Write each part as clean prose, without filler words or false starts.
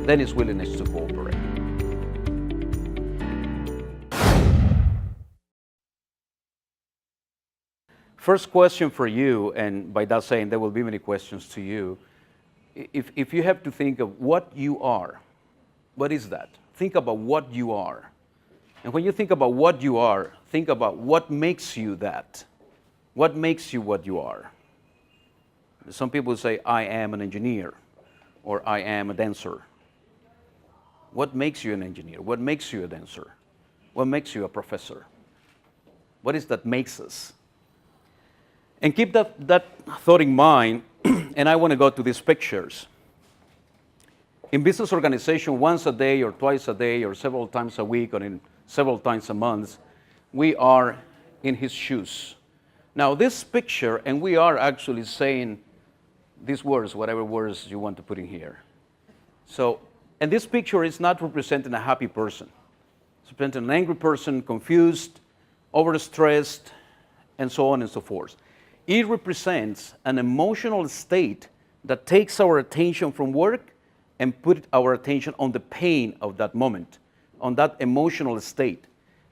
then it's willingness to cooperate. First question for you, and by that saying, there will be many questions to you. If you have to think of what you are, what is that? Think about what you are. And when you think about what you are, think about what makes you that. What makes you what you are? Some people say, I am an engineer, or I am a dancer. What makes you an engineer? What makes you a dancer? What makes you a professor? What is that makes us? And keep that thought in mind, and I want to go to these pictures. In business organization, once a day or twice a day or several times a week or in several times a month, we are in his shoes. Now this picture, and we are actually saying these words, whatever words you want to put in here. So, and this picture is not representing a happy person. It's representing an angry person, confused, overstressed, and so on and so forth. It represents an emotional state that takes our attention from work and put our attention on the pain of that moment, on that emotional state.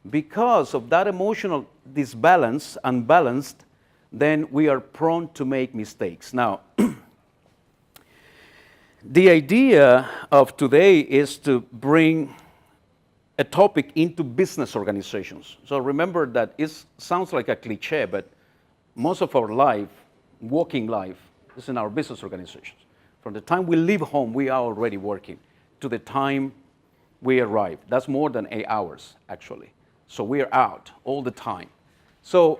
Because of that emotional disbalance, unbalanced, then we are prone to make mistakes. Now, the idea of today is to bring a topic into business organizations. So remember that it sounds like a cliche, but most of our life, working life, is in our business organizations. From the time we leave home, we are already working, to the time we arrive. That's more than 8 hours, actually. So we are out all the time. So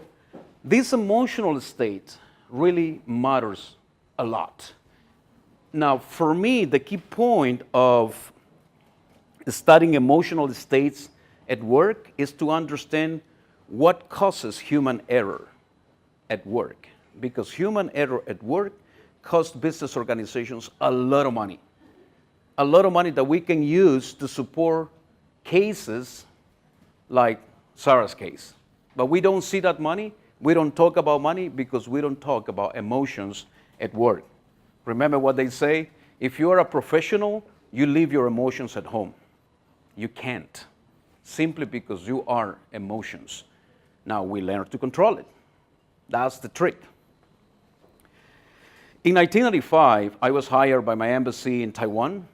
this emotional state really matters a lot. Now, for me, the key point of studying emotional states at work is to understand what causes human error at work, because human error at work costs business organizations a lot of money that we can use to support cases like Sarah's case. But we don't see that money, we don't talk about money because we don't talk about emotions at work. Remember what they say, if you are a professional, you leave your emotions at home. You can't, simply because you are emotions. Now we learn to control it. That's the trick. In 1995, I was hired by my embassy in Taiwan,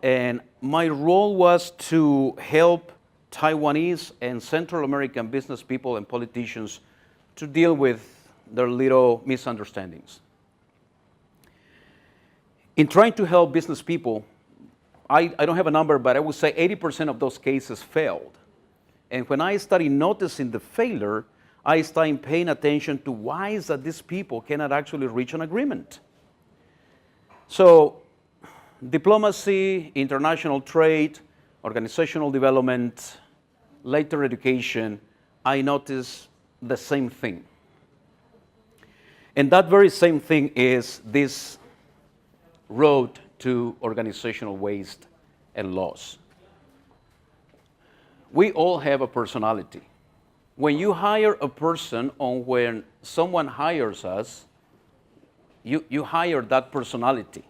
and my role was to help Taiwanese and Central American business people and politicians to deal with their little misunderstandings. In trying to help business people, I don't have a number, but I would say 80% of those cases failed. And when I started noticing the failure, I started paying attention to why is that these people cannot actually reach an agreement. So diplomacy, international trade, organizational development, later education, I noticed the same thing. And that very same thing is this road to organizational waste and loss. We all have a personality. When you hire a person, or when someone hires us, you hire that personality.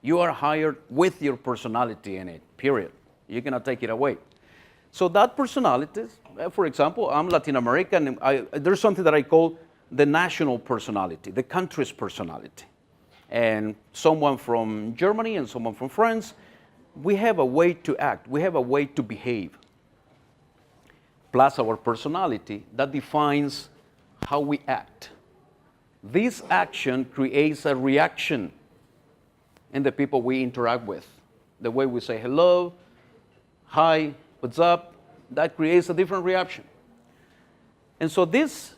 You are hired with your personality in it, period. You cannot take it away. So that personality, for example, I'm Latin American, and there's something that I call the national personality, the country's personality. And someone from Germany and someone from France, we have a way to act, we have a way to behave. Plus our personality that defines how we act. This action creates a reaction in the people we interact with. The way we say hello, hi, what's up, that creates a different reaction. And so this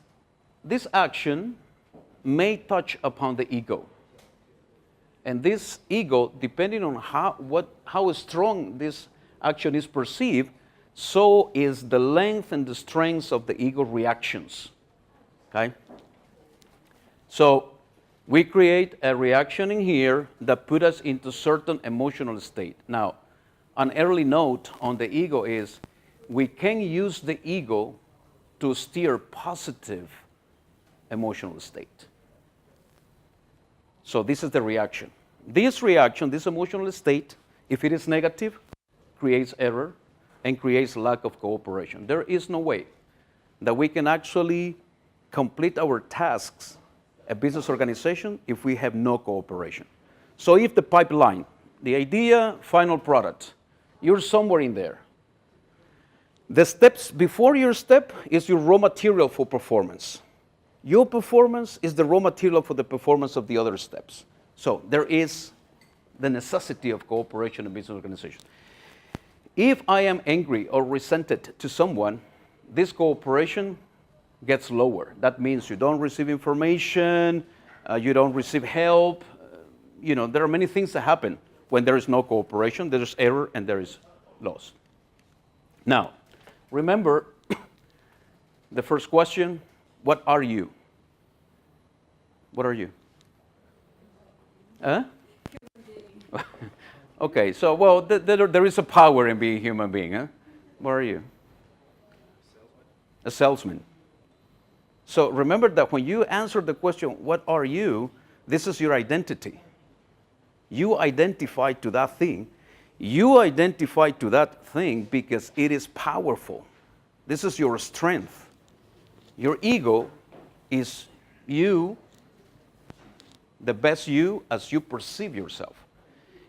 action may touch upon the ego. And this ego, depending on how strong this action is perceived, so is the length and the strength of the ego reactions. Okay? So we create a reaction in here that put us into certain emotional state. Now, an early note on the ego is we can use the ego to steer positive emotional state. So this is the reaction. This reaction, this emotional state, If it is negative, creates error and creates lack of cooperation. There is no way that we can actually complete our tasks, a business organization, if we have no cooperation. So if the pipeline, the idea, final product, you're somewhere in there. The steps before your step is your raw material for performance. Your performance is the raw material for the performance of the other steps. So there is the necessity of cooperation in business organization. If I am angry or resented to someone, this cooperation gets lower. That means you don't receive information, you don't receive help. There are many things that happen when there is no cooperation. There is error and there is loss. Now, remember the first question, what are you? What are you? Huh? Okay, so, well, there is a power in being a human being, huh? What are you? A salesman. So remember that when you answer the question, what are you? This is your identity. You identify to that thing. You identify to that thing because it is powerful. This is your strength. Your ego is you, the best you as you perceive yourself.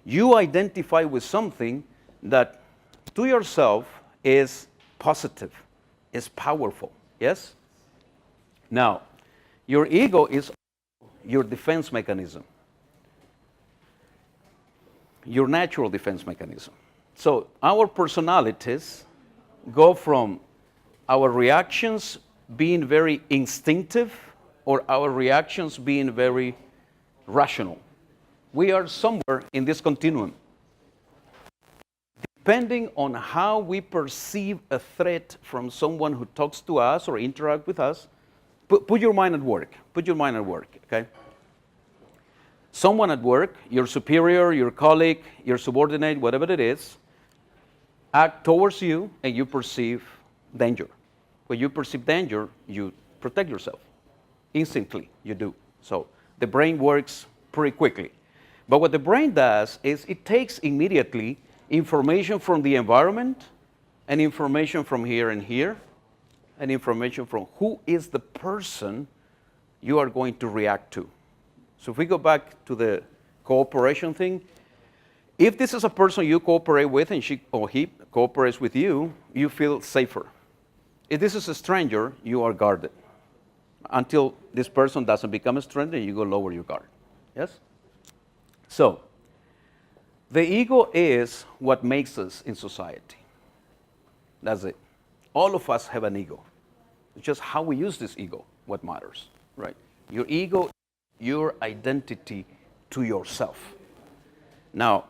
You identify with something that to yourself is positive, is powerful. Yes? Now, your ego is your defense mechanism, your natural defense mechanism. So our personalities go from our reactions being very instinctive or our reactions being very rational. We are somewhere in this continuum. Depending on how we perceive a threat from someone who talks to us or interacts with us, put your mind at work. Put your mind at work, okay? Someone at work, your superior, your colleague, your subordinate, whatever it is, act towards you and you perceive danger. When you perceive danger, you protect yourself. Instantly, you do. So the brain works pretty quickly. But what the brain does is it takes immediately information from the environment and information from here and here and information from who is the person you are going to react to. So if we go back to the cooperation thing, if this is a person you cooperate with and she or he cooperates with you, you feel safer. If this is a stranger, you are guarded. Until this person doesn't become a stranger, you go lower your guard. Yes? So, the ego is what makes us in society. That's it. All of us have an ego. It's just how we use this ego, what matters, right? Your ego, your identity to yourself. Now,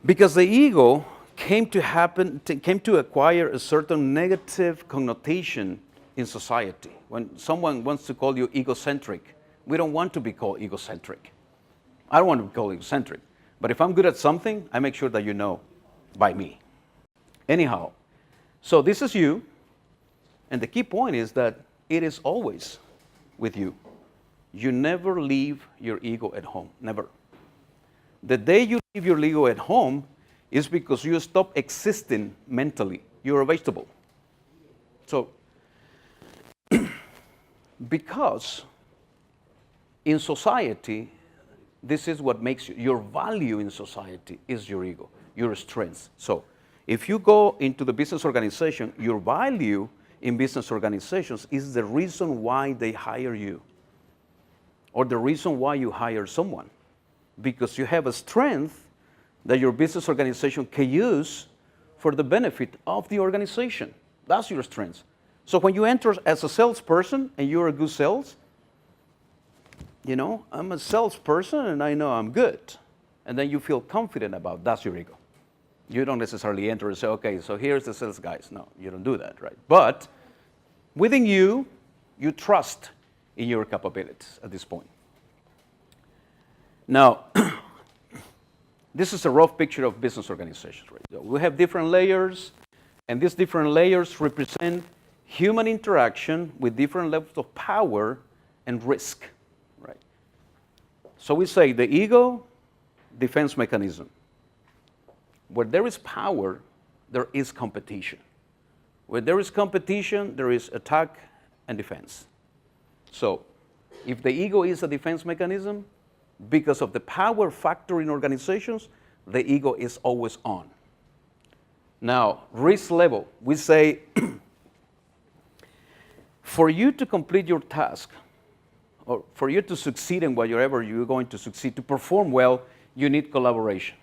because the ego came to acquire a certain negative connotation in society. When someone wants to call you egocentric, we don't want to be called egocentric. I don't want to be called egocentric. But if I'm good at something, I make sure that you know by me. Anyhow, so this is you. And the key point is that it is always with you. You never leave your ego at home. Never. The day you leave your ego at home is because you stop existing mentally. You're a vegetable. So, because in society, this is what makes you, your value in society is your ego, your strength. So, if you go into the business organization, your value in business organizations is the reason why they hire you, or the reason why you hire someone, because you have a strength that your business organization can use for the benefit of the organization. That's your strength. So when you enter as a salesperson and you're a good sales, I'm a salesperson and I know I'm good. And then you feel confident about that's your ego. You don't necessarily enter and say, okay, so here's the sales guys. No, you don't do that, right? But within you, you trust in your capabilities at this point. Now, this is a rough picture of business organizations, right? So we have different layers, and these different layers represent human interaction with different levels of power and risk, right? So we say the ego, defense mechanism. Where there is power, there is competition. Where there is competition, there is attack and defense. So, if the ego is a defense mechanism, because of the power factor in organizations, the ego is always on. Now, risk level, we say, for you to complete your task, or for you to succeed in whatever you're going to succeed, to perform well, you need collaboration.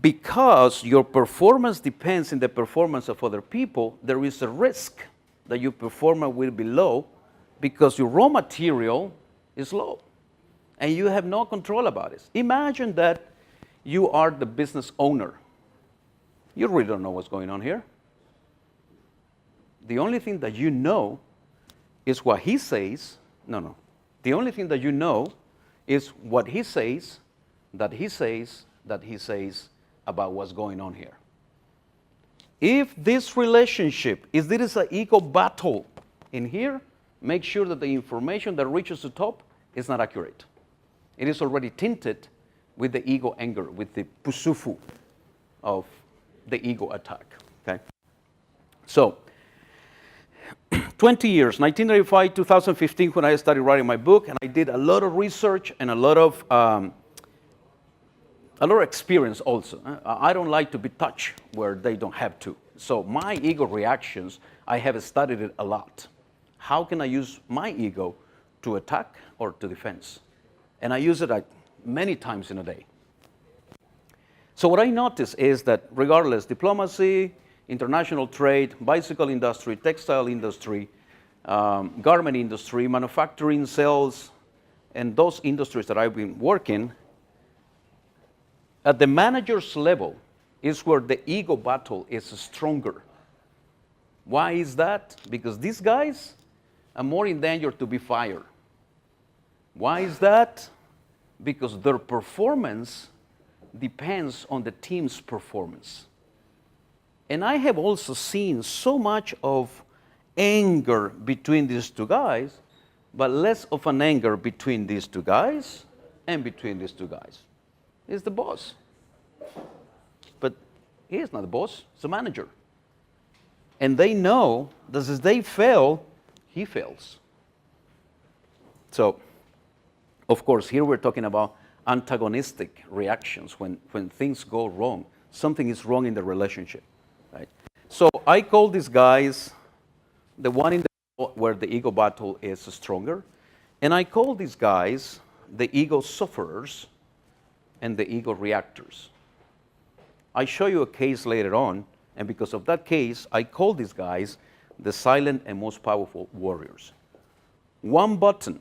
Because your performance depends on the performance of other people, there is a risk that your performance will be low because your raw material is low and you have no control about it. Imagine that you are the business owner. You really don't know what's going on here. The only thing that you know is what he says. No. The only thing that you know is what he says, that he says, that he says about what's going on here. If this relationship, if there is an ego battle in here, make sure that the information that reaches the top is not accurate. It is already tinted with the ego anger, with the pusufu of the ego attack. Okay? So, 20 years, 1995, 2015, when I started writing my book, and I did a lot of research and a lot of experience also. I don't like to be touched where they don't have to. So my ego reactions, I have studied it a lot. How can I use my ego to attack or to defense? And I use it many times in a day. So what I notice is that regardless, diplomacy, international trade, bicycle industry, textile industry, garment industry, manufacturing, sales, and those industries that I've been working, at the manager's level is where the ego battle is stronger. Why is that? Because these guys are more in danger to be fired. Why is that? Because their performance depends on the team's performance. And I have also seen so much of anger between these two guys, but less of an anger between these two guys and between these two guys. He's the boss. But he is not the boss, he's the manager. And they know that as they fail, he fails. So, of course, here we're talking about antagonistic reactions when things go wrong. Something is wrong in the relationship. Right? So I call these guys the one in the where the ego battle is stronger, and I call these guys the ego sufferers and the ego reactors. I show you a case later on, and because of that case, I call these guys the silent and most powerful warriors. One button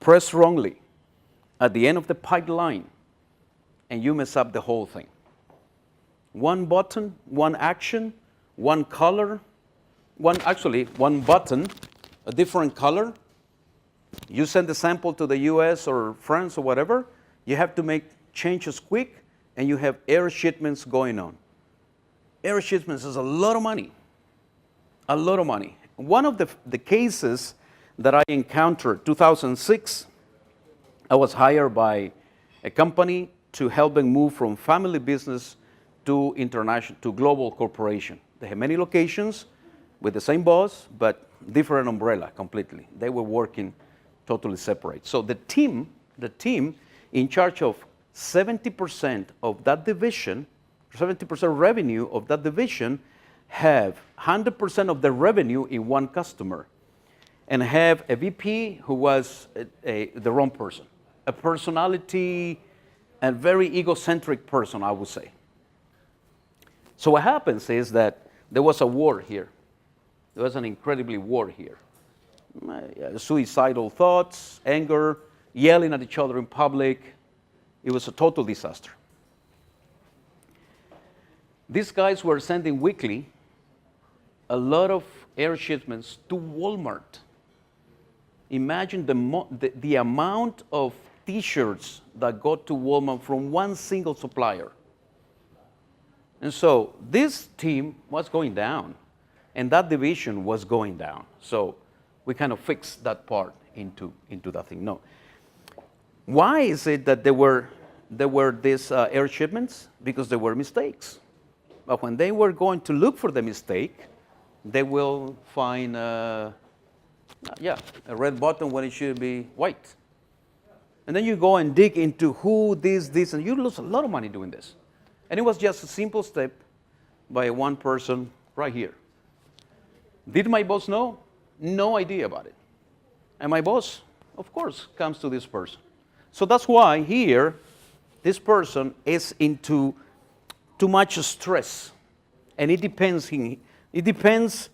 pressed wrongly at the end of the pipeline, and you mess up the whole thing. One button, one action, one color, one button, a different color. You send the sample to the US or France or whatever, you have to make changes quick, and you have air shipments going on. Air shipments is a lot of money. A lot of money. One of the cases that I encountered, 2006, I was hired by a company to help them move from family business to international, to global corporation. They have many locations with the same boss, but different umbrella completely. They were working totally separate. So the team in charge of 70% of that division, 70% revenue of that division, have 100% of the revenue in one customer, and have a VP who was the wrong person, a personality, a very egocentric person, I would say. So what happens is that there was a war here. There was an incredibly war here. Suicidal thoughts, anger, yelling at each other in public. It was a total disaster. These guys were sending weekly a lot of air shipments to Walmart. Imagine the amount of T-shirts that got to Walmart from one single supplier. And so this team was going down, and that division was going down. So we kind of fixed that part into that thing. No. Why is it that they were there were these air shipments because there were mistakes. But when they were going to look for the mistake, they will find, a red button when it should be white. And then you go and dig into who this, and you lose a lot of money doing this. And it was just a simple step by one person right here. Did my boss know? No idea about it. And my boss, of course, comes to this person. So that's why here, this person is into too much stress. And it depends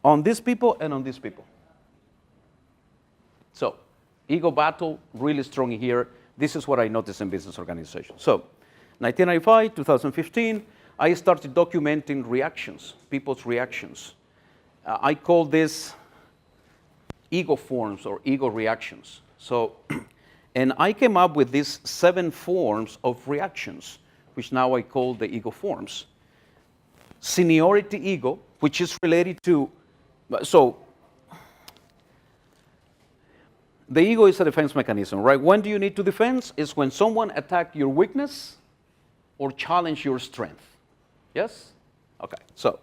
on these people and on these people. So, ego battle, really strong here. This is what I noticed in business organizations. So, 1995, 2015, I started documenting reactions, people's reactions. I call this ego forms or ego reactions. So, and I came up with these 7 forms of reactions, which now I call the ego forms. Seniority ego, which is related to, so the ego is a defense mechanism, right? When do you need to defend? It's when someone attacks your weakness or challenge your strength. Yes? Okay, so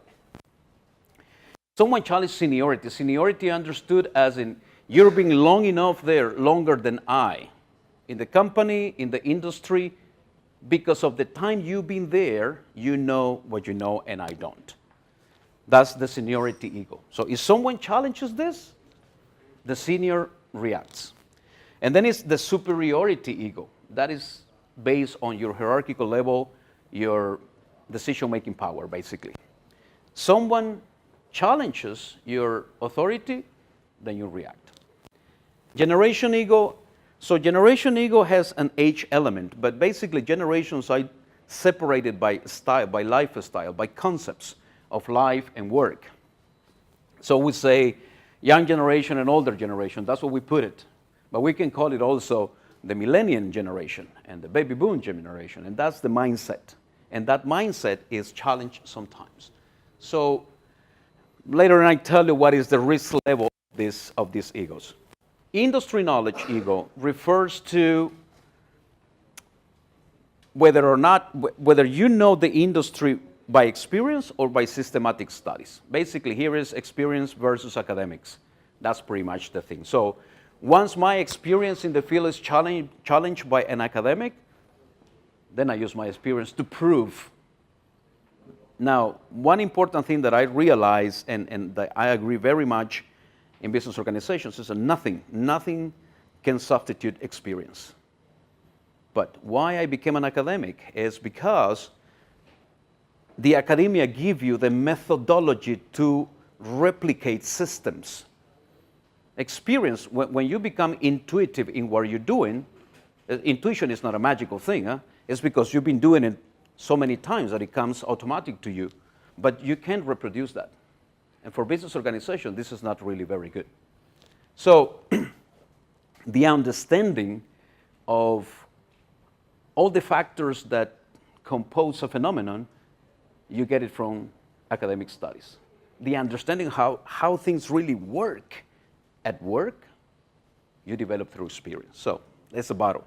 someone challenged seniority. Seniority understood as in you're being long enough there, longer than I, in the company, in the industry. Because of the time you've been there, you know what you know and I don't. That's the seniority ego. So if someone challenges this, the senior reacts. And then it's the superiority ego. That is based on your hierarchical level, your decision-making power, basically. Someone challenges your authority, then you react. Generation ego. So generation ego has an age element, but basically generations are separated by style, by lifestyle, by concepts of life and work. So we say young generation and older generation, that's what we put it. But we can call it also the millennium generation and the baby boom generation, and that's the mindset. And that mindset is challenged sometimes. So later I tell you what is the risk level of these egos. Industry knowledge ego refers to whether you know the industry by experience or by systematic studies. Basically, here is experience versus academics. That's pretty much the thing. So once my experience in the field is challenged by an academic, then I use my experience to prove. Now, one important thing that I realize, and that I agree very much in business organizations, is that nothing can substitute experience. But why I became an academic is because the academia give you the methodology to replicate systems. Experience, when you become intuitive in what you're doing, intuition is not a magical thing. It's because you've been doing it so many times that it comes automatic to you. But you can't reproduce that. And for business organization, this is not really very good. So the understanding of all the factors that compose a phenomenon, you get it from academic studies. The understanding how things really work at work, you develop through experience. So that's a battle.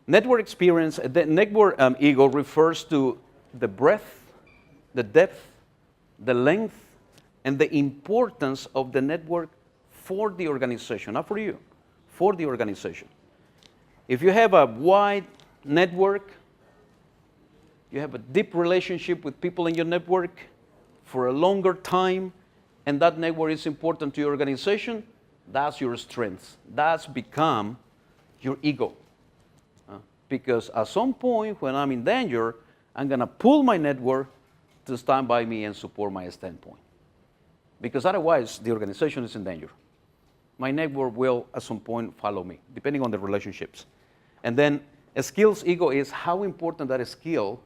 Network experience, the network ego refers to the breadth, the depth, the length, and the importance of the network for the organization, not for you, for the organization. If you have a wide network, you have a deep relationship with people in your network for a longer time, and that network is important to your organization, that's your strength. That's become your ego. Because at some point when I'm in danger, I'm going to pull my network to stand by me and support my standpoint. Because otherwise, the organization is in danger. My network will, at some point, follow me, depending on the relationships. And then a skills ego is how important that skill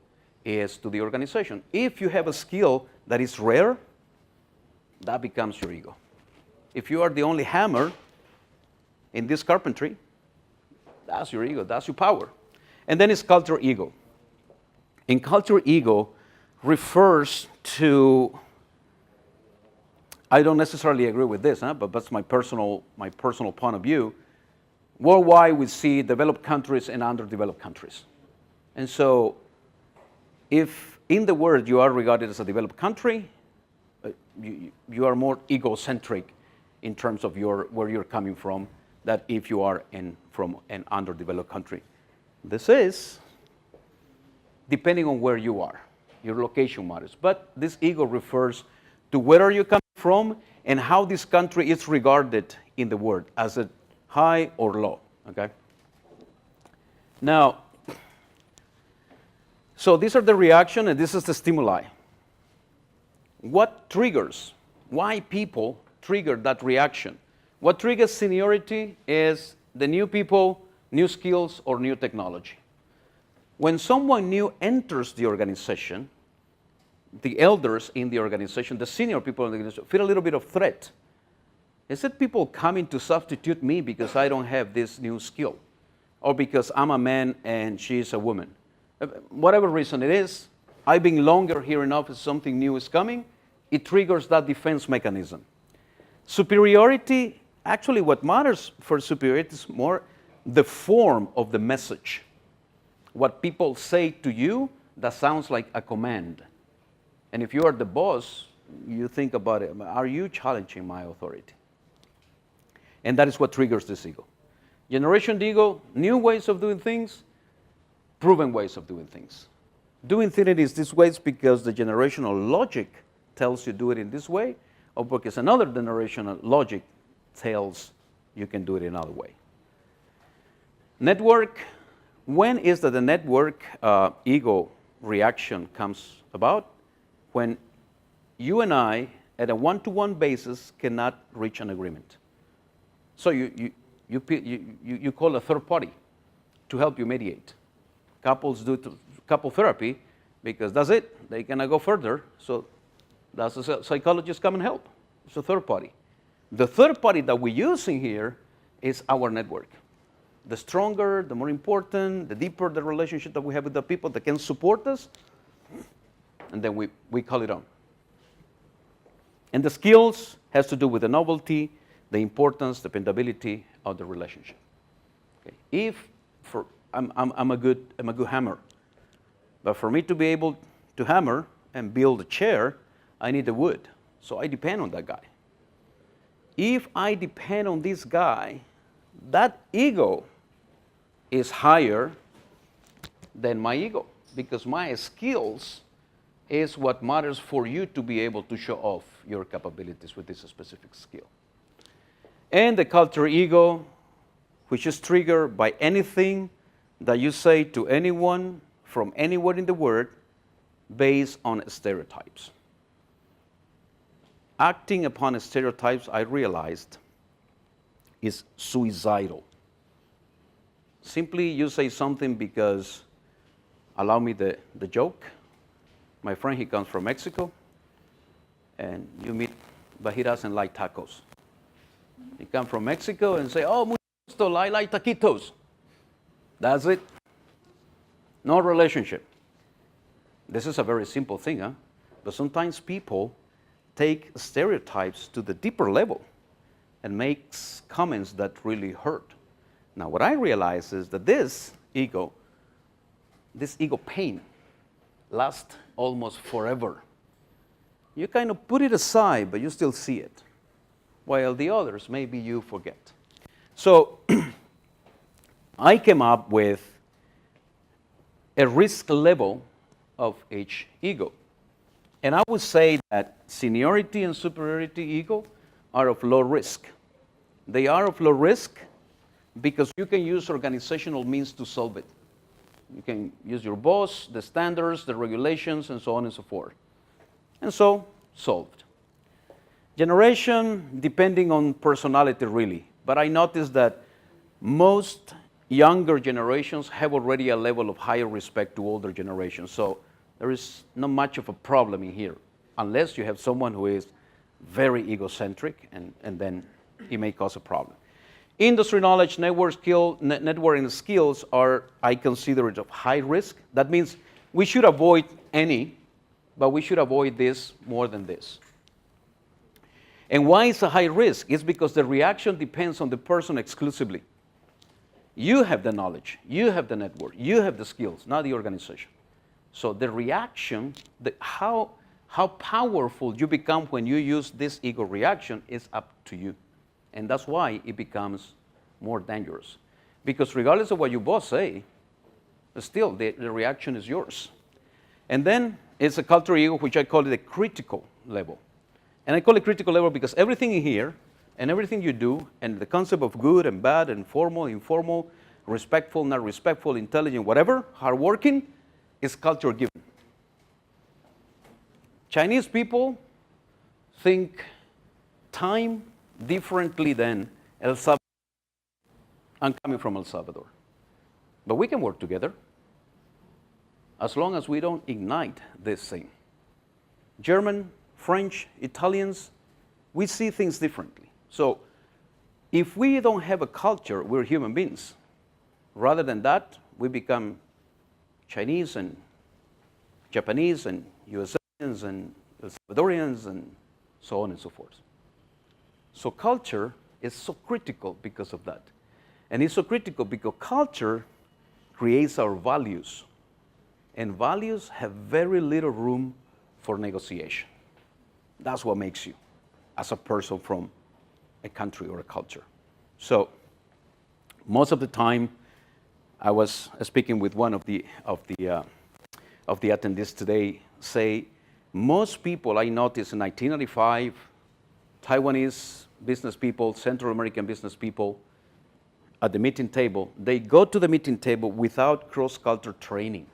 is to the organization. If you have a skill that is rare, that becomes your ego. If you are the only hammer in this carpentry, that's your ego, that's your power. And then it's culture ego. And culture ego refers to, I don't necessarily agree with this, but that's my personal point of view. Worldwide, we see developed countries and underdeveloped countries. And so if in the world you are regarded as a developed country, you are more egocentric in terms of where you're coming from than if you are from an underdeveloped country. This is depending on where you are. Your location matters. But this ego refers to where are you coming from and how this country is regarded in the world, as a high or low, okay? Now, so these are the reaction and this is the stimuli. What triggers, why people trigger that reaction? What triggers seniority is the new people, new skills, or new technology. When someone new enters the organization, the elders in the organization, the senior people in the organization, feel a little bit of threat. Is it people coming to substitute me because I don't have this new skill? Or because I'm a man and she's a woman? Whatever reason it is, I've been longer here enough if something new is coming, it triggers that defense mechanism. Superiority, actually what matters for superiority is more the form of the message. What people say to you that sounds like a command. And if you are the boss, you think about it, are you challenging my authority? And that is what triggers this ego. Generation ego, new ways of doing things, proven ways of doing things. Doing things in these ways because the generational logic tells you do it in this way, or because another generational logic tells you can do it another way. Network, when is that the network ego reaction comes about? When you and I, at a one-to-one basis, cannot reach an agreement. So you call a third party to help you mediate. Couples do couple therapy because that's it. They cannot go further. So that's a psychologist come and help. It's a third party. The third party that we use in here is our network. The stronger, the more important, the deeper the relationship that we have with the people that can support us, and then we call it on. And the skills has to do with the novelty, the importance, dependability of the relationship. Okay. I'm a good hammer, but for me to be able to hammer and build a chair, I need the wood. So I depend on that guy. If I depend on this guy, that ego is higher than my ego, because my skills is what matters for you to be able to show off your capabilities with this specific skill. And the culture ego, which is triggered by anything that you say to anyone from anywhere in the world based on stereotypes. Acting upon stereotypes, I realized, is suicidal. Simply you say something because, allow me the joke, my friend, he comes from Mexico, and you meet, but he doesn't like tacos. He comes from Mexico and say, oh, mucho gusto, I like taquitos. That's it. No relationship. This is a very simple thing, huh? But sometimes people take stereotypes to the deeper level and makes comments that really hurt. Now, what I realize is that this ego pain lasts almost forever. You kind of put it aside, but you still see it, while the others, maybe you forget. So I came up with a risk level of each ego. And I would say that seniority and superiority ego are of low risk. They are of low risk because you can use organizational means to solve it. You can use your boss, the standards, the regulations, and so on and so forth. And so, solved. Generation, depending on personality, really. But I noticed that most younger generations have already a level of higher respect to older generations. So there is not much of a problem in here, unless you have someone who is very egocentric, and then it may cause a problem. Industry knowledge, networking skills are, I consider it of high risk. That means we should avoid any, but we should avoid this more than this. And why is a high risk? It's because the reaction depends on the person exclusively. You have the knowledge, you have the network, you have the skills, not the organization. So the reaction, how powerful you become when you use this ego reaction is up to you. And that's why it becomes more dangerous. Because regardless of what your boss say, still the reaction is yours. And then it's a cultural ego, which I call it a critical level. And I call it critical level because everything in here and everything you do, and the concept of good and bad and formal, informal, respectful, not respectful, intelligent, whatever, hardworking, is culture given. Chinese people think time differently than El Salvador. I'm coming from El Salvador. But we can work together as long as we don't ignite this thing. German, French, Italians, we see things differently. So if we don't have a culture, we're human beings. Rather than that, we become Chinese and Japanese and USAians and El Salvadorians and so on and so forth. So culture is so critical because of that. And it's so critical because culture creates our values. And values have very little room for negotiation. That's what makes you as a person from a country or a culture. So most of the time, I was speaking with one of the attendees today, say, most people I noticed in 1995, Taiwanese business people, Central American business people, at the meeting table, they go to the meeting table without cross-culture training.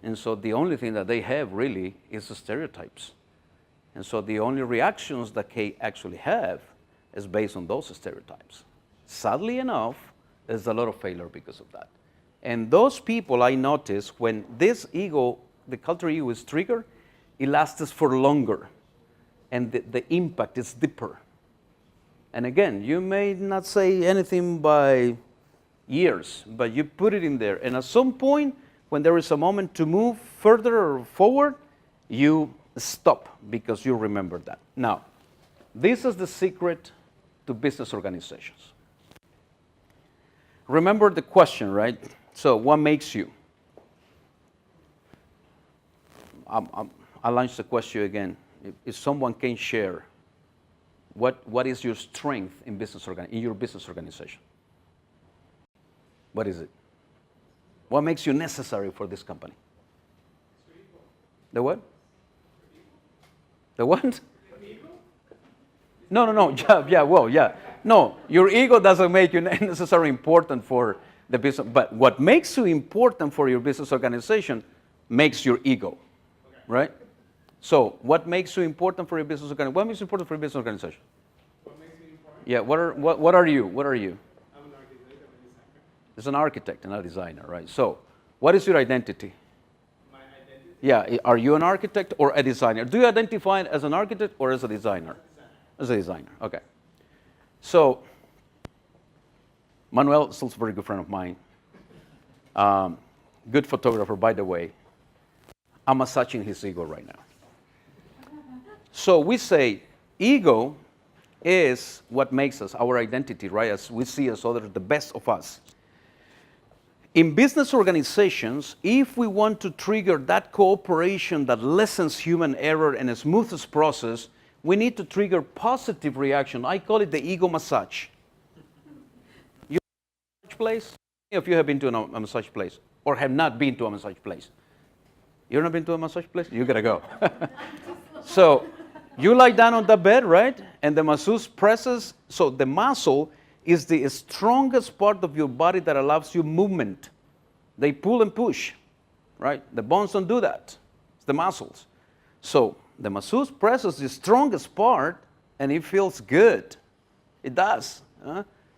And so the only thing that they have really is the stereotypes. And so the only reactions that they actually have is based on those stereotypes. Sadly enough, there's a lot of failure because of that. And those people, I notice, when this ego, the cultural ego is triggered, it lasts for longer. And the impact is deeper. And again, you may not say anything by years, but you put it in there. And at some point, when there is a moment to move further or forward, you stop because you remember that. Now, this is the secret to business organizations. Remember the question, right? So what makes you? I'll launch the question again. If someone can share, what is your strength in your business organization? What is it? What makes you necessary for this company? The what? The what? No. Yeah. No, your ego doesn't make you necessarily important for the business. But what makes you important for your business organization makes your ego, right? So, what makes you important for your business organization? What makes you important for your business organization? What makes me important? Yeah. What are you? What are you? I'm an architect. I'm a designer. As an architect and a designer, right? So, what is your identity? My identity? Yeah, are you an architect or a designer? Do you identify as an architect or as a designer? As a designer, okay. So, Manuel is still a very good friend of mine. Good photographer, by the way. I'm massaging his ego right now. So we say ego is what makes us, our identity, right? As we see as others, the best of us. In business organizations, if we want to trigger that cooperation that lessens human error and smooths process, we need to trigger positive reaction. I call it the ego massage. You know a massage place? How many of you have been to a massage place or have not been to a massage place? You've not been to a massage place? You gotta go. So you lie down on the bed, right? And the masseuse presses. So the muscle is the strongest part of your body that allows you movement. They pull and push, right? The bones don't do that. It's the muscles. So the masseuse presses the strongest part, and it feels good. It does.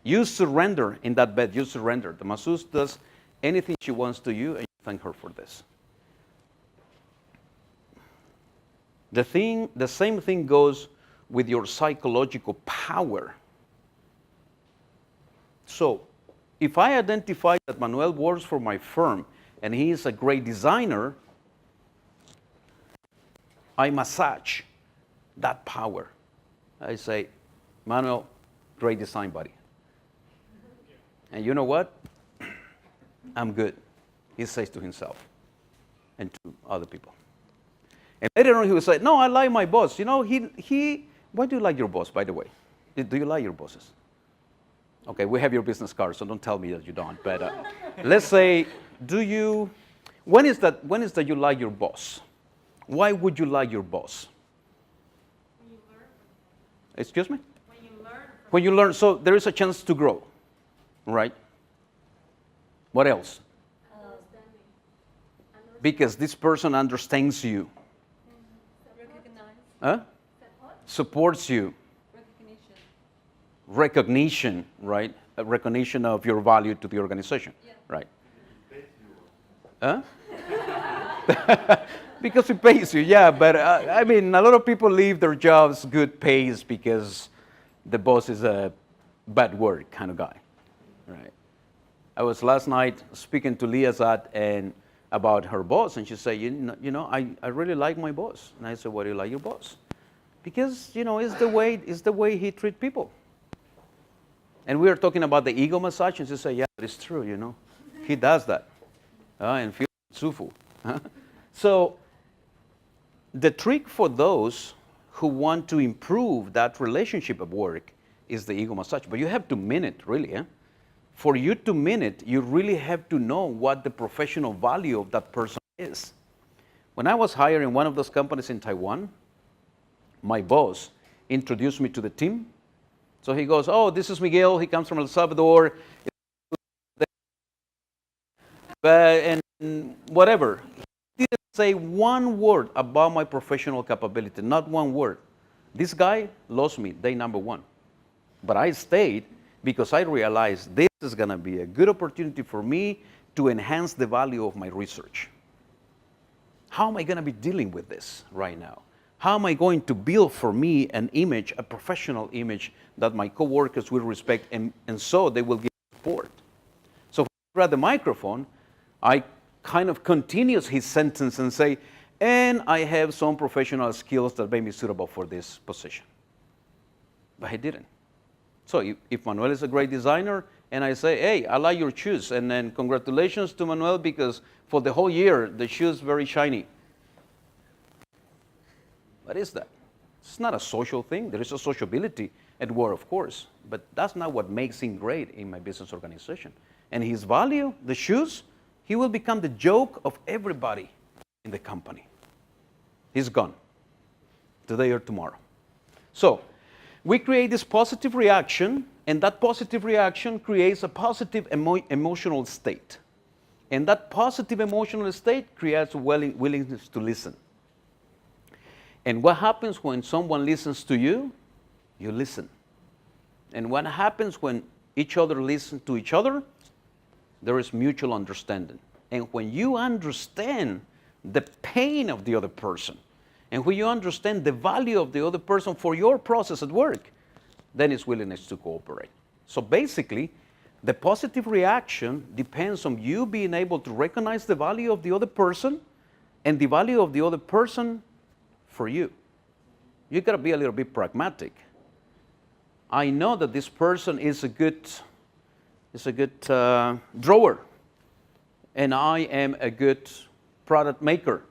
You surrender in that bed. You surrender. The masseuse does anything she wants to you, and you thank her for this. The same thing goes with your psychological power. So, if I identify that Manuel works for my firm and he is a great designer, I massage that power. I say, Manuel, great design, buddy. And you know what? I'm good, he says to himself and to other people. And later on he will say, no, I like my boss. You know, why do you like your boss, by the way? Do you like your bosses? Okay, we have your business card, so don't tell me that you don't. But let's say, when is that you like your boss? Why would you like your boss? When you learn. Excuse me? When you learn. When you learn, so there is a chance to grow, right? What else? Because this person understands you. Recognize. Huh? Supports you. Recognition, right? A recognition of your value to the organization, right? Huh? Because it pays you, yeah. But I mean, a lot of people leave their jobs good pays because the boss is a bad word kind of guy, right? I was last night speaking to Liazat and about her boss, and she said, you know, I really like my boss. And I said, why do you like your boss? Because, you know, it's the way he treats people. And we were talking about the ego massage, and she said, yeah, it's true, you know. He does that. And feels sufu. So the trick for those who want to improve that relationship at work is the ego massage. But you have to mean it, really. For you to mean it, you really have to know what the professional value of that person is. When I was hired in one of those companies in Taiwan, my boss introduced me to the team. So he goes, oh, this is Miguel. He comes from El Salvador. And whatever. He didn't say one word about my professional capability, not one word. This guy lost me day number one. But I stayed because I realized this is going to be a good opportunity for me to enhance the value of my research. How am I going to be dealing with this right now? How am I going to build for me an image, a professional image that my coworkers will respect and so they will give support? So when I grab the microphone, I kind of continues his sentence and say, and I have some professional skills that may be suitable for this position. But he didn't. So if Manuel is a great designer, and I say, hey, I like your shoes, and then congratulations to Manuel because for the whole year, the shoes very shiny. What is that? It's not a social thing. There is a sociability at work, of course, but that's not what makes him great in my business organization. And his value, the shoes, he will become the joke of everybody in the company. He's gone, today or tomorrow. So we create this positive reaction, and that positive reaction creates a positive emotional state. And that positive emotional state creates willingness to listen. And what happens when someone listens to you? You listen. And what happens when each other listens to each other? There is mutual understanding. And when you understand the pain of the other person, and when you understand the value of the other person for your process at work, then it's willingness to cooperate. So basically, the positive reaction depends on you being able to recognize the value of the other person and the value of the other person for you. You got to be a little bit pragmatic. I know that this person is a good drawer, and I am a good product maker.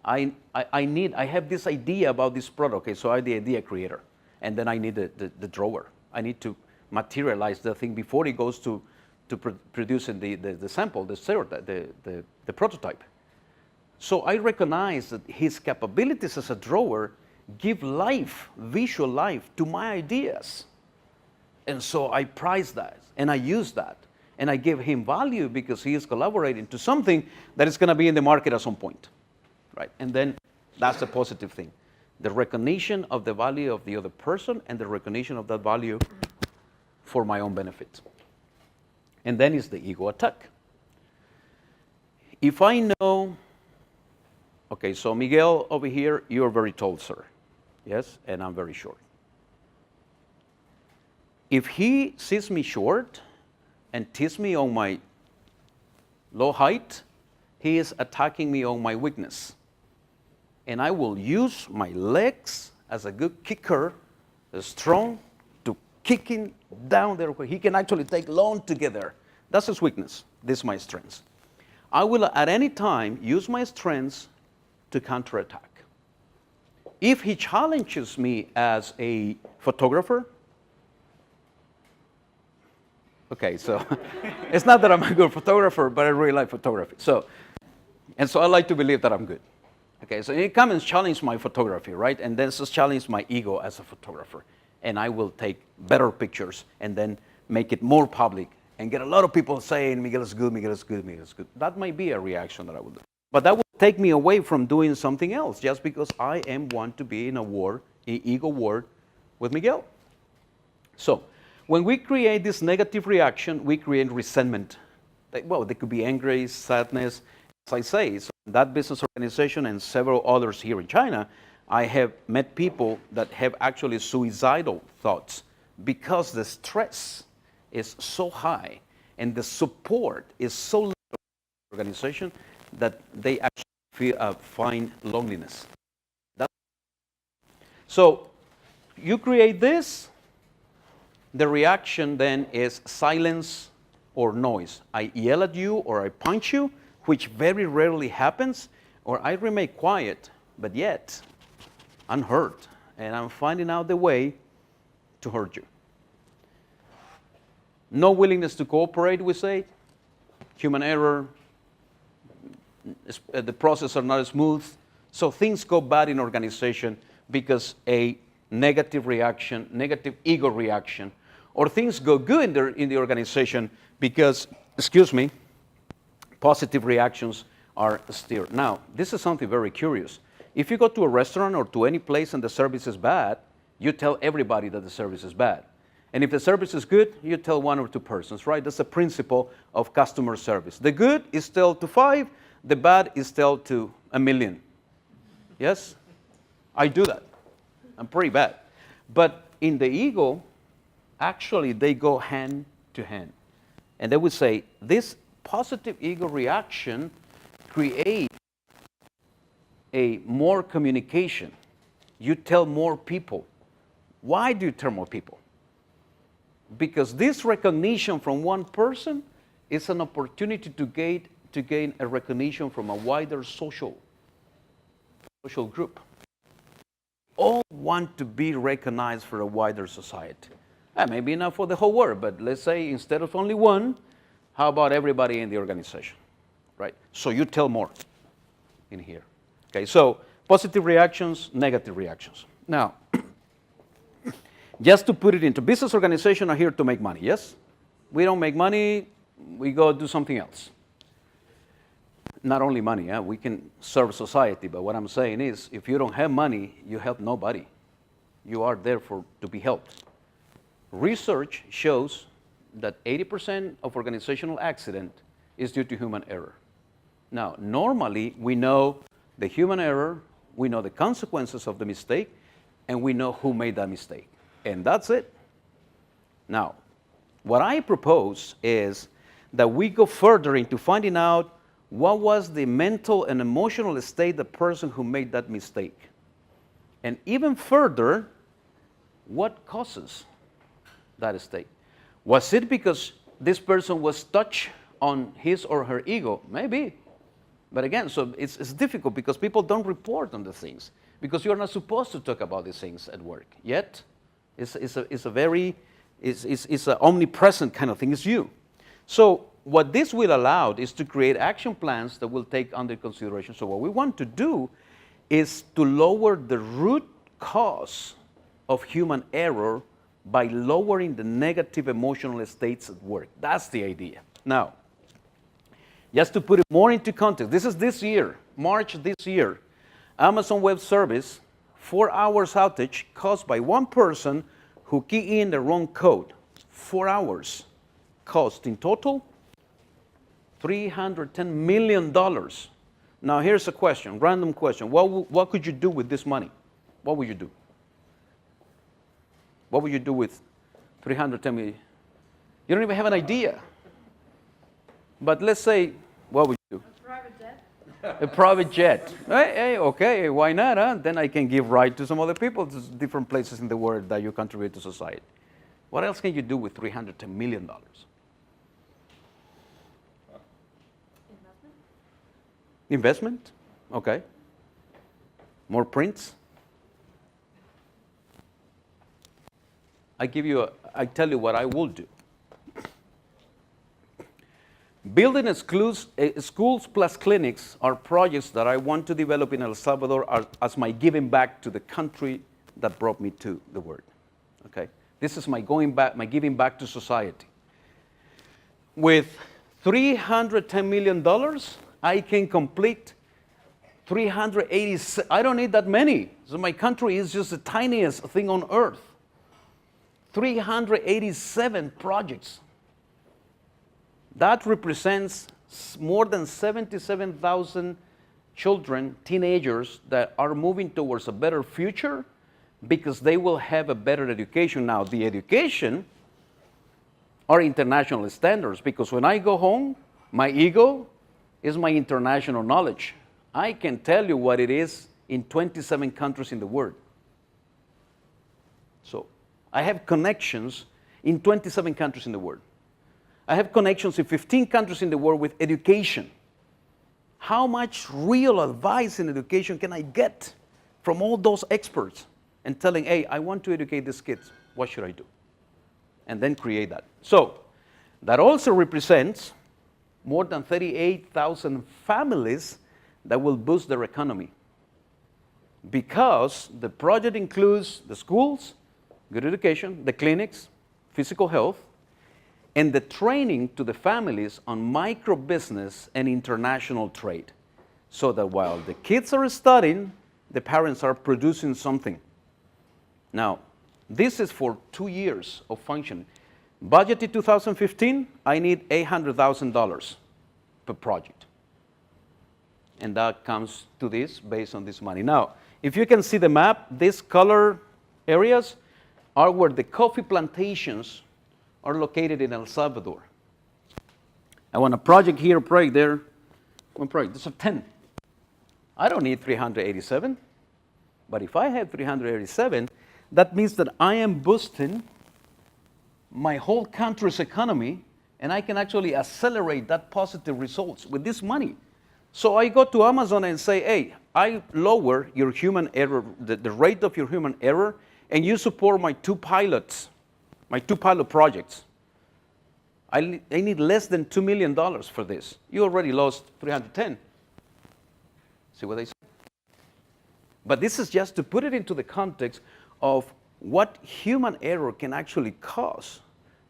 I have this idea about this product. Okay, so I'm the idea creator, and then I need the drawer. I need to materialize the thing before it goes to producing the sample, the prototype. So I recognize that his capabilities as a drawer give life, visual life, to my ideas. And so I prize that, and I use that, and I give him value because he is collaborating to something that is going to be in the market at some point, right? And then that's a positive thing. The recognition of the value of the other person and the recognition of that value for my own benefit. And then is the ego attack. If I know, okay, so Miguel over here, you're very tall, sir. Yes, and I'm very short. If he sees me short and teases me on my low height, he is attacking me on my weakness. And I will use my legs as a good kicker, strong, to kicking down there. He can actually take loan together. That's his weakness. This is my strengths. I will at any time use my strengths to counterattack. If he challenges me as a photographer, okay, so it's not that I'm a good photographer, but I really like photography. So I like to believe that I'm good. Okay, so he comes and challenges my photography, right? And then just challenge my ego as a photographer. And I will take better pictures and then make it more public and get a lot of people saying, Miguel is good, Miguel is good, Miguel is good. That might be a reaction that I would do. But that would take me away from doing something else just because I am want to be in a war, an ego war with Miguel. So when we create this negative reaction, we create resentment. Well, there could be anger, sadness. As I say, so in that business organization and several others here in China, I have met people that have actually suicidal thoughts because the stress is so high and the support is so little in the organization that they actually find loneliness. So you create this, the reaction then is silence or noise. I yell at you or I punch you, which very rarely happens, or I remain quiet, but yet I'm hurt, and I'm finding out the way to hurt you. No willingness to cooperate, we say. Human error. The process are not smooth. So things go bad in organization because a negative reaction, negative ego reaction, or things go good in the organization because, positive reactions are steered. Now, this is something very curious. If you go to a restaurant or to any place and the service is bad, you tell everybody that the service is bad. And if the service is good, you tell one or two persons, right? That's the principle of customer service. The good is told to 5, the bad is told to 1,000,000. Yes? I do that. I'm pretty bad. But in the ego, actually they go hand to hand. And they would say, this positive ego reaction creates a more communication. You tell more people. Why do you tell more people? Because this recognition from one person is an opportunity to gain a recognition from a wider social group. All want to be recognized for a wider society. Maybe not for the whole world, but let's say instead of only one, how about everybody in the organization, right? So you tell more in here. Okay, so positive reactions, negative reactions. Now, just to put it into business organization are here to make money, yes? We don't make money, we go do something else. Not only money, we can serve society, but what I'm saying is, if you don't have money, you help nobody. You are there to be helped. Research shows that 80% of organizational accident is due to human error. Now, normally, we know the human error, we know the consequences of the mistake, and we know who made that mistake. And that's it. Now, what I propose is that we go further into finding out what was the mental and emotional state the person who made that mistake. And even further, what causes that state? Was it because this person was touched on his or her ego? Maybe. But again, so it's difficult because people don't report on the things because you're not supposed to talk about these things at work. Yet, it's an omnipresent kind of thing. It's you. So what this will allow is to create action plans that will take under consideration. So what we want to do is to lower the root cause of human error by lowering the negative emotional states at work. That's the idea. Now, just to put it more into context, this is this year, March this year, Amazon Web Service, 4 hours outage caused by one person who keyed in the wrong code. 4 hours cost in total $310 million. Now here's a question, random question. What could you do with this money? What would you do? What would you do with $310 million? You don't even have an idea. But let's say, what would you do? A private jet. A private jet. Hey, okay, why not? Then I can give ride to some other people to different places in the world that you contribute to society. What else can you do with $310 million? Investment? Okay. More prints? I tell you what I will do. Building schools plus clinics are projects that I want to develop in El Salvador as my giving back to the country that brought me to the world. Okay? This is my giving back to society. With $310 million, I can complete 387. I don't need that many. So my country is just the tiniest thing on earth. 387 projects. That represents more than 77,000 children, teenagers that are moving towards a better future because they will have a better education. Now, the education are international standards because when I go home, my ego is my international knowledge. I can tell you what it is in 27 countries in the world. So I have connections in 27 countries in the world. I have connections in 15 countries in the world with education. How much real advice in education can I get from all those experts and telling, hey, I want to educate these kids. What should I do? And then create that. So that also represents more than 38,000 families that will boost their economy because the project includes the schools, good education, the clinics, physical health, and the training to the families on micro business and international trade. So that while the kids are studying, the parents are producing something. Now, this is for 2 years of function. Budgeted 2015, I need $800,000 per project. And that comes to this based on this money. Now, if you can see the map, these color areas are where the coffee plantations are located in El Salvador. I want a project here, a project there, one project. There's a 10. I don't need 387. But if I have 387, that means that I am boosting my whole country's economy, and I can actually accelerate that positive results with this money. So I go to Amazon and say, hey, I lower your human error, the rate of your human error, and you support my two pilot projects. I need less than $2 million for this. You already lost 310. See what I said? But this is just to put it into the context of what human error can actually cause.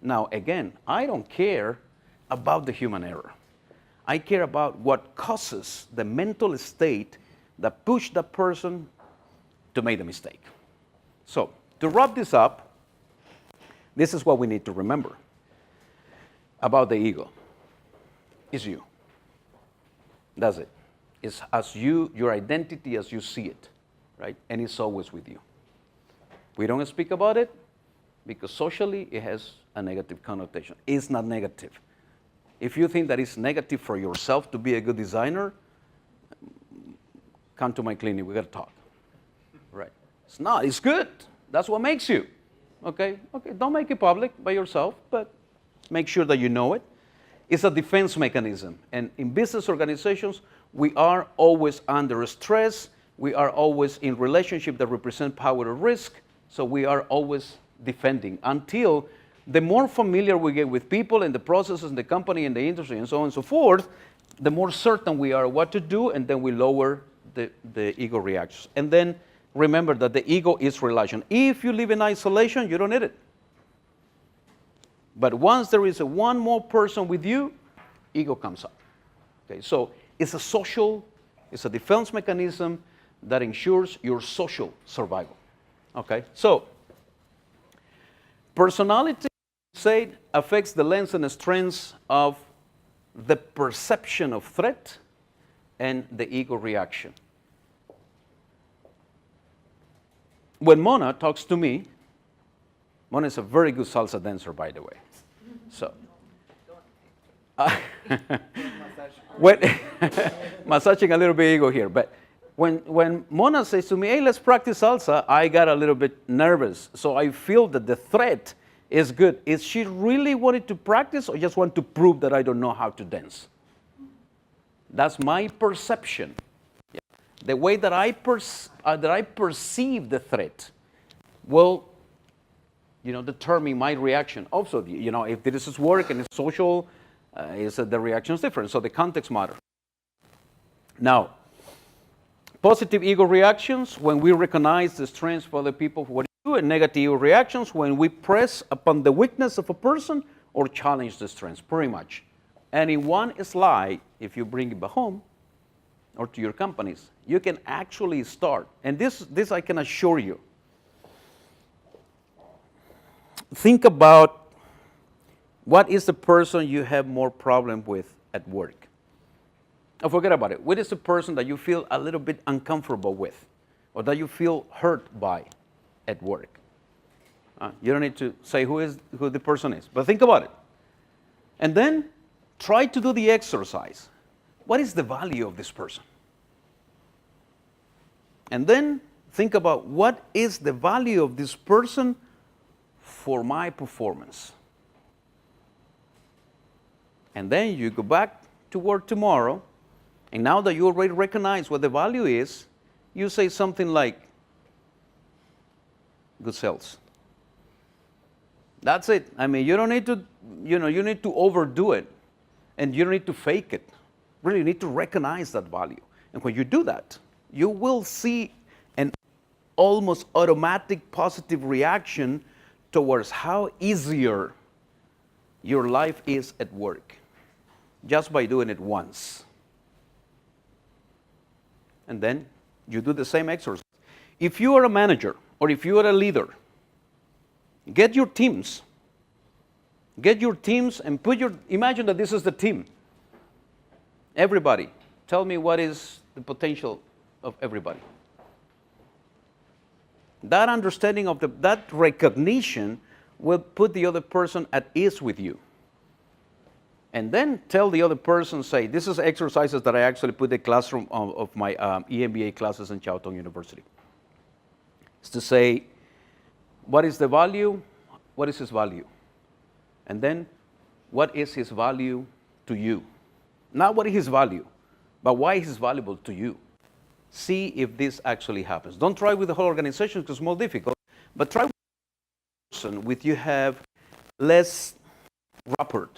Now, again, I don't care about the human error. I care about what causes the mental state that pushed that person to make the mistake. So, to wrap this up, this is what we need to remember about the ego. It's you. That's it. It's as you, your identity as you see it, right? And it's always with you. We don't speak about it because socially it has a negative connotation. It's not negative. If you think that it's negative for yourself to be a good designer, come to my clinic, we got to talk. Right? It's not, it's good. That's what makes you. Okay, don't make it public by yourself, but make sure that you know it. It's a defense mechanism. And in business organizations, we are always under stress. We are always in relationships that represent power or risk. So we are always defending until the more familiar we get with people and the processes in the company and the industry and so on and so forth, the more certain we are what to do, and then we lower the ego reactions. And then remember that the ego is relation. If you live in isolation, you don't need it. But once there is one more person with you, ego comes up. Okay, so it's a defense mechanism that ensures your social survival. Okay, so personality, said, affects the length and the strength of the perception of threat and the ego reaction. When Mona talks to me, Mona is a very good salsa dancer, by the way. So, massaging a little bit ego here, but when Mona says to me, hey, let's practice salsa, I got a little bit nervous. So I feel that the threat is good. Is she really wanted to practice or just want to prove that I don't know how to dance? That's my perception. Yeah. The way that I perceive the threat will, determine my reaction. Also, if this is work and it's social, the reaction is different. So the context matters. Now, positive ego reactions when we recognize the strengths for other people for what they do, and negative ego reactions when we press upon the weakness of a person or challenge the strengths, pretty much. And in one slide, if you bring it back home or to your companies, you can actually start. And this I can assure you. Think about what is the person you have more problem with at work. Oh, forget about it. What is the person that you feel a little bit uncomfortable with or that you feel hurt by at work? You don't need to say who the person is, but think about it. And then try to do the exercise. What is the value of this person? And then think about what is the value of this person for my performance. And then you go back to work tomorrow, and now that you already recognize what the value is, you say something like, good sales. That's it. I mean, you don't need to, you need to overdo it. And you don't need to fake it. Really, you need to recognize that value. And when you do that, you will see an almost automatic positive reaction towards how easier your life is at work, just by doing it once. And then you do the same exercise. If you are a manager or if you are a leader, get your teams. Get your teams and imagine that this is the team. Everybody, tell me what is the potential of everybody. That understanding of that recognition will put the other person at ease with you. And then tell the other person, say, this is exercises that I actually put in the classroom of my EMBA classes in Chiao University. It's to say, what is the value? What is his value? And then, what is his value to you? Not what is his value, but why is he valuable to you? See if this actually happens. Don't try with the whole organization because it's more difficult, but try with a person with you have less rapport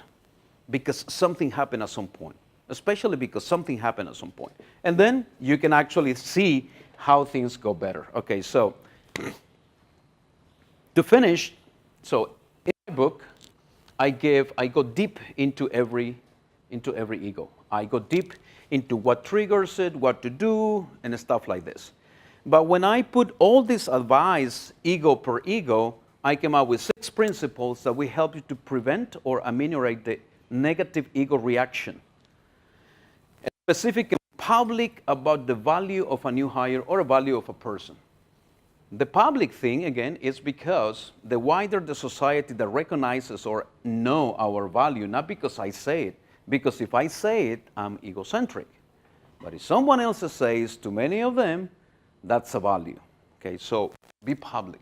because something happened at some point, especially because something happened at some point. And then you can actually see how things go better. Okay, so to finish, so in my book, I go deep into every ego. I go deep into what triggers it, what to do, and stuff like this. But when I put all this advice, ego per ego, I came up with 6 principles that will help you to prevent or ameliorate the negative ego reaction. And specific in public about the value of a new hire or a value of a person. The public thing, again, is because the wider the society that recognizes or know our value, not because I say it, because if I say it, I'm egocentric. But if someone else says to many of them, that's a value. Okay, so be public.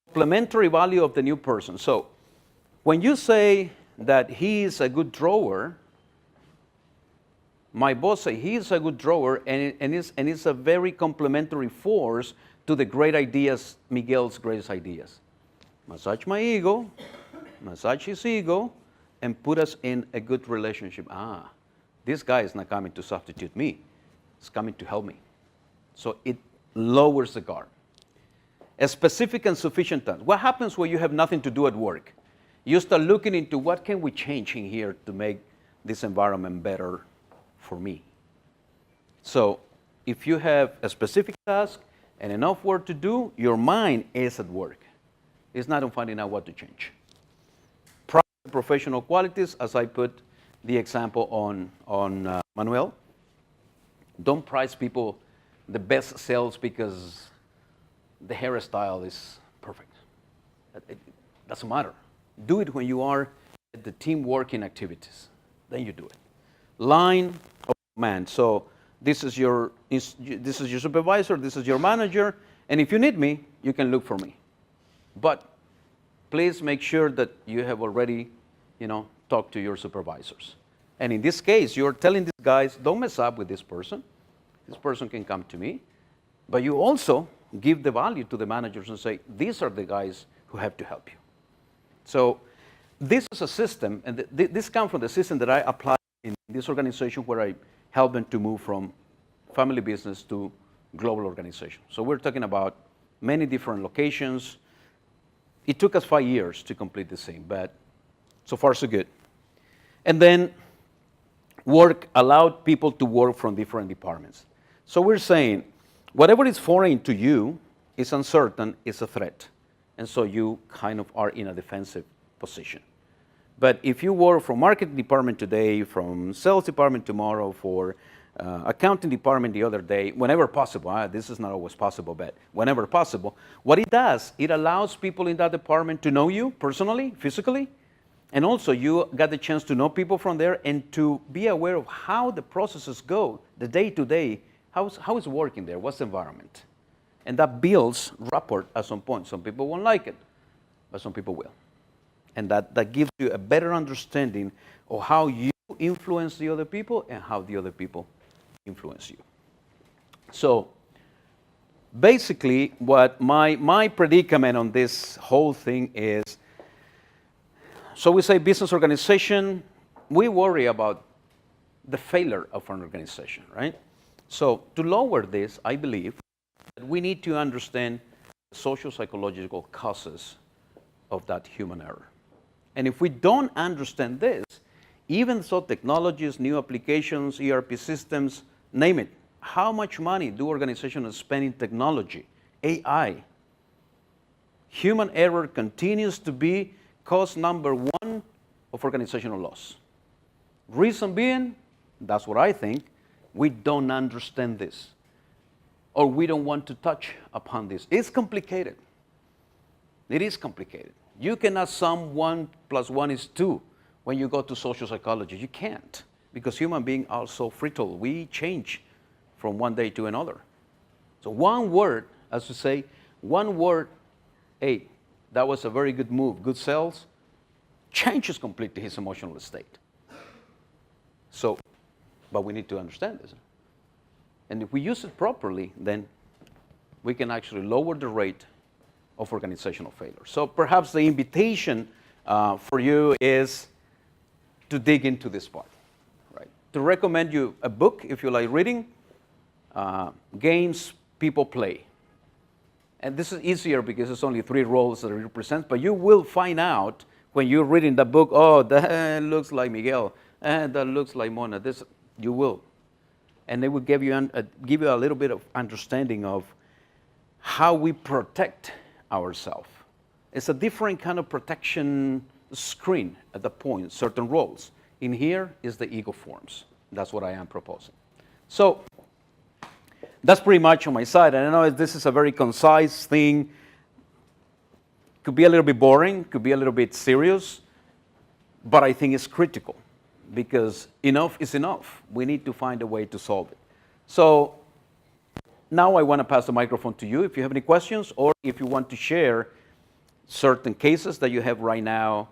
Complementary value of the new person. So when you say that he is a good drawer, my boss say he is a good drawer and is a very complementary force to the great ideas, Miguel's greatest ideas. Massage my ego, massage his ego, and put us in a good relationship. This guy is not coming to substitute me. He's coming to help me. So it lowers the guard. A specific and sufficient time. What happens when you have nothing to do at work? You start looking into what can we change in here to make this environment better for me. So if you have a specific task and enough work to do, your mind is at work. It's not on finding out what to change. Professional qualities, as I put the example on Manuel. Don't prize people the best sales because the hairstyle is perfect. It doesn't matter. Do it when you are at the team working activities. Then you do it. Line of command. So this is your supervisor, this is your manager, and if you need me, you can look for me. But please make sure that you have already, talked to your supervisors. And in this case, you're telling these guys, don't mess up with this person. This person can come to me. But you also give the value to the managers and say, these are the guys who have to help you. So this is a system, and this comes from the system that I applied in this organization where I helped them to move from family business to global organization. So we're talking about many different locations. It took us 5 years to complete this thing, but so far so good. And then work allowed people to work from different departments. So we're saying, whatever is foreign to you is uncertain, is a threat. And so you kind of are in a defensive position. But if you work from marketing department today, from sales department tomorrow, for accounting department the other day, whenever possible, this is not always possible, but whenever possible, what it does, it allows people in that department to know you personally, physically, and also you got the chance to know people from there and to be aware of how the processes go, the day-to-day, how is working there, what's the environment. And that builds rapport at some point. Some people won't like it, but some people will. And that gives you a better understanding of how you influence the other people and how the other people influence you. So basically, what my predicament on this whole thing is, so we say business organization, we worry about the failure of an organization, right? So to lower this, I believe that we need to understand the social psychological causes of that human error. And if we don't understand this, even though technologies, new applications, ERP systems, name it, how much money do organizations spend in technology, AI? Human error continues to be cause number one of organizational loss. Reason being, that's what I think, we don't understand this, or we don't want to touch upon this. It's complicated. It is complicated. You cannot sum 1 + 1 = 2 when you go to social psychology. You can't, because human beings are so brittle. We change from one day to another. So one word, as to say, one word, hey, that was a very good move, good sales, changes completely his emotional state. So, but we need to understand this. And if we use it properly, then we can actually lower the rate of organizational failure. So perhaps the invitation for you is to dig into this part, right? To recommend you a book if you like reading, games people play. And this is easier because it's only 3 roles that it represents, but you will find out when you're reading the book, oh, that looks like Miguel, that looks like Mona, this, you will. And they will give you a little bit of understanding of how we protect ourselves. It's a different kind of protection screen at the point, certain roles. In here is the ego forms. That's what I am proposing. So that's pretty much on my side. And I know this is a very concise thing. Could be a little bit boring, could be a little bit serious, but I think it's critical because enough is enough. We need to find a way to solve it. So now I want to pass the microphone to you if you have any questions or if you want to share certain cases that you have right now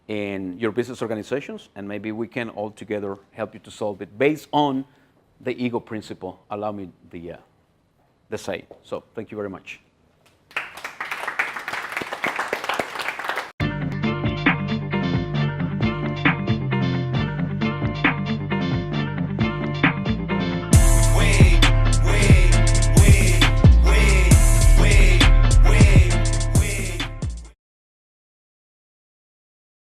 in your business organizations, and maybe we can all together help you to solve it based on the ego principle. Allow me the say. So thank you very much.